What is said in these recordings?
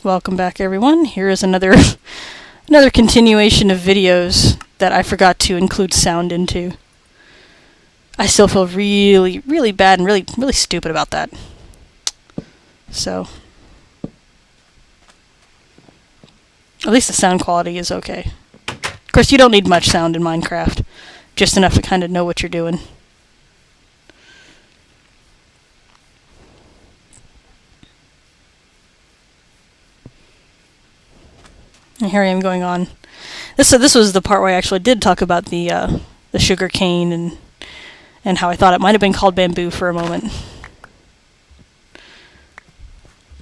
Welcome back, everyone. Here is another another continuation of videos that I forgot to include sound into. I still feel really, really bad and really stupid about that. So, at least the sound quality is okay. Of course, you don't need much sound in Minecraft, just enough to kind of know what you're doing. And here I am going on. This was the part where I actually did talk about the sugar cane and how I thought it might have been called bamboo for a moment.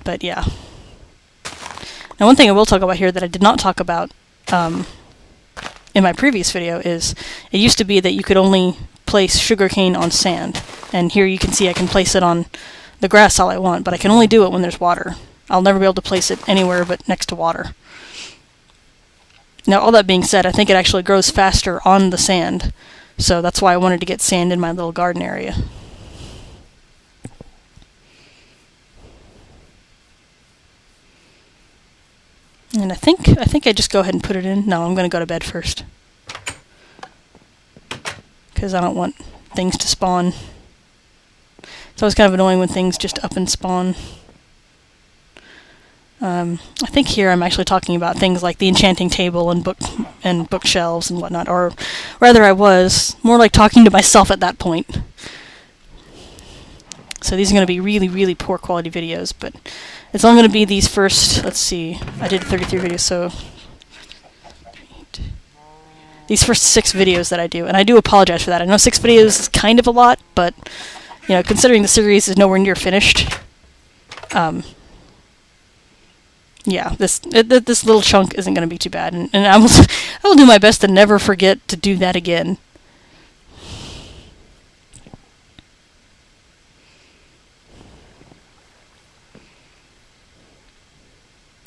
But yeah. Now, one thing I will talk about here that I did not talk about in my previous video is it used to be that you could only place sugarcane on sand, and here you can see I can place it on the grass all I want, but I can only do it when there's water. I'll never be able to place it anywhere but next to water. Now, all that being said, I think it actually grows faster on the sand, so that's why I wanted to get sand in my little garden area. And I think I just go ahead and put it in. No, I'm going to go to bed first, because I don't want things to spawn. It's always kind of annoying when things just up and spawn. I think here I'm actually talking about things like the enchanting table and bookshelves and whatnot, or rather I was more like talking to myself at that point. So these are going to be really poor quality videos, but it's only going to be these first, let's see, I did 33 videos, so these first 6 videos that I do, and I do apologize for that. I know 6 videos is kind of a lot, but you know, considering the series is nowhere near finished, yeah, this little chunk isn't going to be too bad, and I will do my best to never forget to do that again.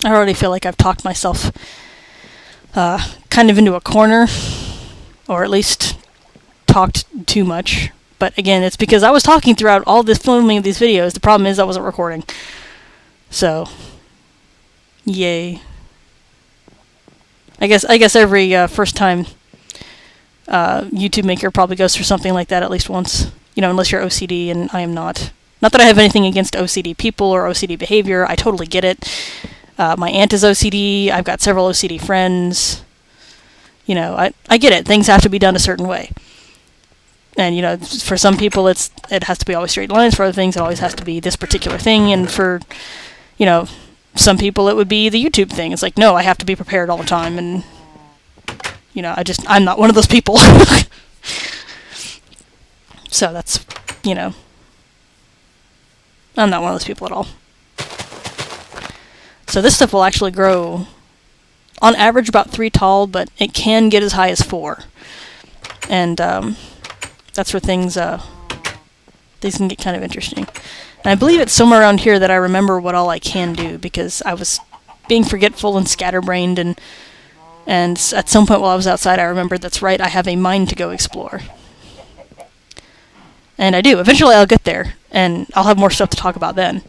I already feel like I've talked myself kind of into a corner, or at least talked too much. But again, it's because I was talking throughout all this filming of these videos. The problem is I wasn't recording. So, yay. I guess every first time YouTube maker probably goes through something like that at least once. You know, unless you're OCD, and I am not. Not that I have anything against OCD people or OCD behavior. I totally get it. My aunt is OCD. I've got several OCD friends. You know, I get it. Things have to be done a certain way. And, you know, for some people it has to be always straight lines. For other things, it always has to be this particular thing. And for, you know, some people it would be the YouTube thing. It's like, no, I have to be prepared all the time. And, you know, I'm not one of those people. So that's, you know, I'm not one of those people at all. So this stuff will actually grow, on average, about 3 tall, but it can get as high as 4. And that's where things can get kind of interesting. And I believe it's somewhere around here that I remember what all I can do, because I was being forgetful and scatterbrained, and at some point while I was outside I remembered, that's right, I have a mine to go explore. And I do. Eventually I'll get there, and I'll have more stuff to talk about then.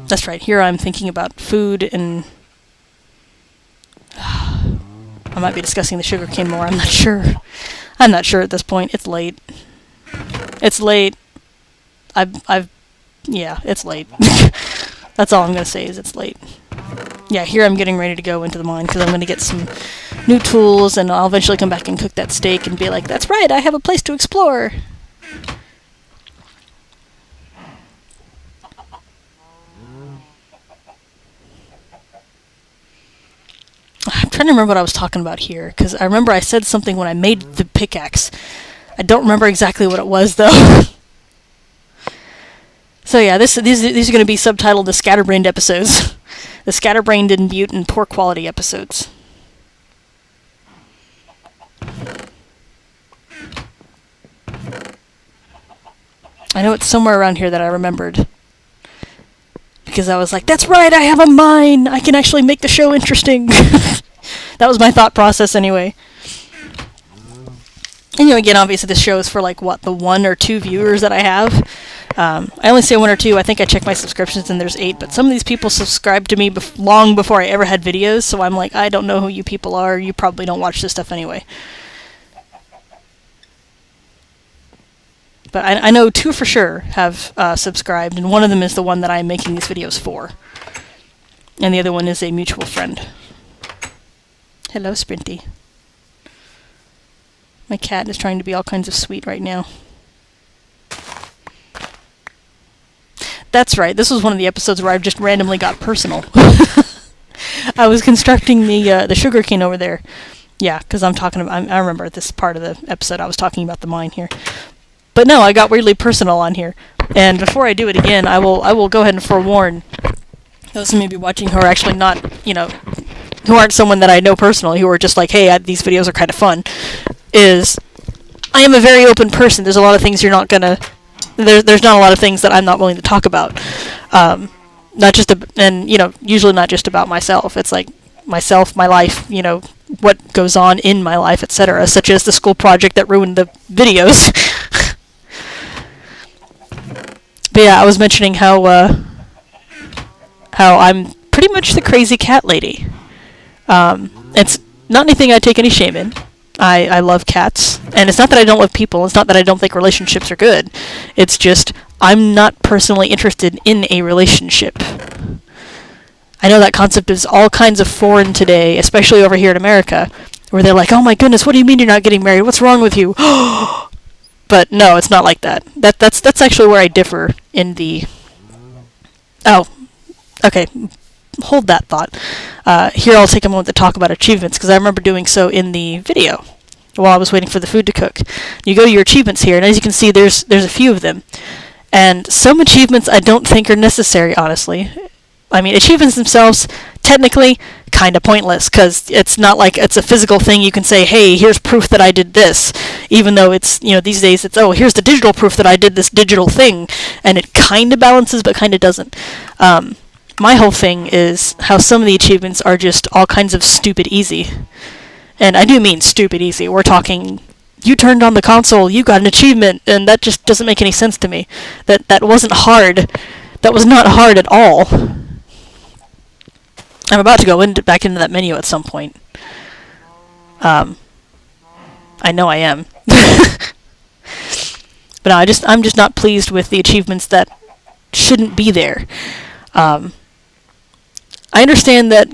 That's right, here I'm thinking about food, and I might be discussing the sugarcane more, I'm not sure. I'm not sure at this point. It's late. It's late. Yeah, it's late. That's all I'm going to say is it's late. Yeah, here I'm getting ready to go into the mine, because I'm going to get some new tools, and I'll eventually come back and cook that steak and be like, that's right, I have a place to explore. I'm trying to remember what I was talking about here, because I remember I said something when I made the pickaxe. I don't remember exactly what it was, though. So yeah, these are going to be subtitled the Scatterbrained episodes. The Scatterbrained and Mute and Poor Quality episodes. I know it's somewhere around here that I remembered. Because I was like, that's right, I have a mine! I can actually make the show interesting! That was my thought process anyway. And again, obviously this show is for like the 1 or 2 viewers that I have. I only say 1 or 2. I think I check my subscriptions and there's 8. But some of these people subscribed to me long before I ever had videos. So I'm like, I don't know who you people are. You probably don't watch this stuff anyway. But I know 2 for sure have subscribed, and one of them is the one that I'm making these videos for. And the other one is a mutual friend. Hello, Sprinty. My cat is trying to be all kinds of sweet right now. That's right, this was one of the episodes where I just randomly got personal. I was constructing the sugar cane over there. Yeah, because I'm talking about, I remember this part of the episode I was talking about the mine here. But no, I got weirdly personal on here. And before I do it again, I will go ahead and forewarn those who may be watching who are actually not, who aren't someone that I know personally, who are just like, hey, these videos are kind of fun, is I am a very open person. There's a lot of things you're not gonna... There's not a lot of things that I'm not willing to talk about. Not just... usually not just about myself. It's like myself, my life, what goes on in my life, etc., such as the school project that ruined the videos. But yeah, I was mentioning how I'm pretty much the crazy cat lady. It's not anything I take any shame in. I love cats, and it's not that I don't love people, it's not that I don't think relationships are good. It's just, I'm not personally interested in a relationship. I know that concept is all kinds of foreign today, especially over here in America, where they're like, oh my goodness, what do you mean you're not getting married? What's wrong with you? But no, it's not like that. That's actually where I differ in the... Oh, okay. Hold that thought. Here I'll take a moment to talk about achievements, because I remember doing so in the video while I was waiting for the food to cook. You go to your achievements here, and as you can see, there's a few of them. And some achievements I don't think are necessary, honestly. I mean, achievements themselves, technically, kind of pointless, because it's not like it's a physical thing you can say, hey, here's proof that I did this, even though it's, these days it's, oh, here's the digital proof that I did this digital thing, and it kind of balances, but kind of doesn't. My whole thing is how some of the achievements are just all kinds of stupid easy. And I do mean stupid easy. We're talking, you turned on the console, you got an achievement, and that just doesn't make any sense to me. That wasn't hard. That was not hard at all. I'm about to go back into that menu at some point. I know I am. But no, I'm just not pleased with the achievements that shouldn't be there. I understand that,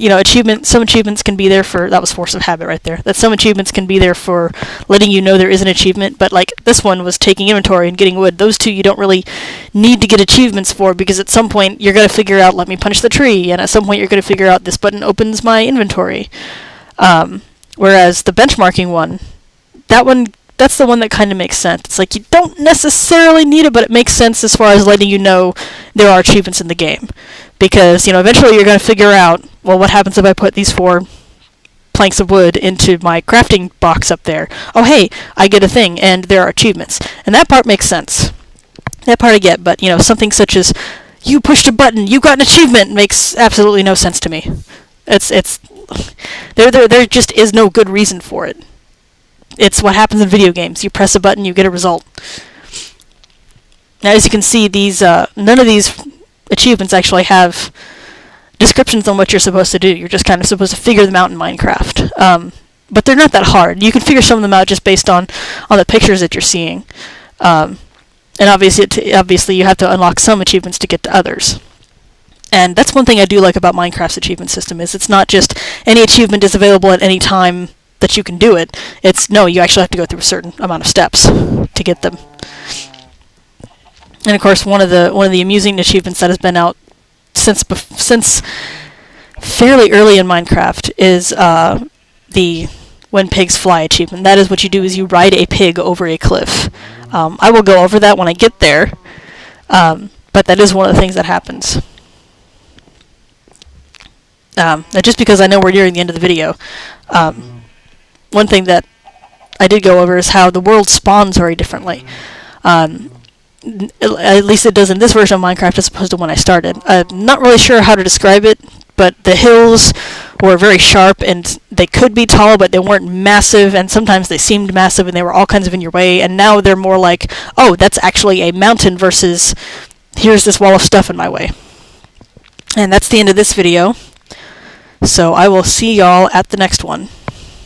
some achievements can be there for, that was force of habit right there, that some achievements can be there for letting you know there is an achievement, but like this one was taking inventory and getting wood. Those two you don't really need to get achievements for, because at some point you're going to figure out, let me punch the tree, and at some point you're going to figure out this button opens my inventory. Whereas the benchmarking one, that's the one that kind of makes sense. It's like you don't necessarily need it, but it makes sense as far as letting you know there are achievements in the game. Because, eventually you're going to figure out, well, what happens if I put these 4 planks of wood into my crafting box up there? Oh, hey, I get a thing, and there are achievements. And that part makes sense. That part I get, but, something such as, you pushed a button, you got an achievement, makes absolutely no sense to me. There just is no good reason for it. It's what happens in video games. You press a button, you get a result. Now, as you can see, none of these achievements actually have descriptions on what you're supposed to do. You're just kind of supposed to figure them out in Minecraft. But they're not that hard. You can figure some of them out just based on the pictures that you're seeing. And obviously you have to unlock some achievements to get to others. And that's one thing I do like about Minecraft's achievement system, is it's not just any achievement is available at any time that you can do it. No, you actually have to go through a certain amount of steps to get them. And of course, one of the amusing achievements that has been out since fairly early in Minecraft is the When Pigs Fly achievement. That is what you do, is you ride a pig over a cliff. I will go over that when I get there, but that is one of the things that happens. Just because I know we're nearing the end of the video, one thing that I did go over is how the world spawns very differently. At least it does in this version of Minecraft as opposed to when I started. I'm not really sure how to describe it, but the hills were very sharp, and they could be tall, but they weren't massive, and sometimes they seemed massive, and they were all kinds of in your way, and now they're more like, oh, that's actually a mountain versus here's this wall of stuff in my way. And that's the end of this video. So I will see y'all at the next one.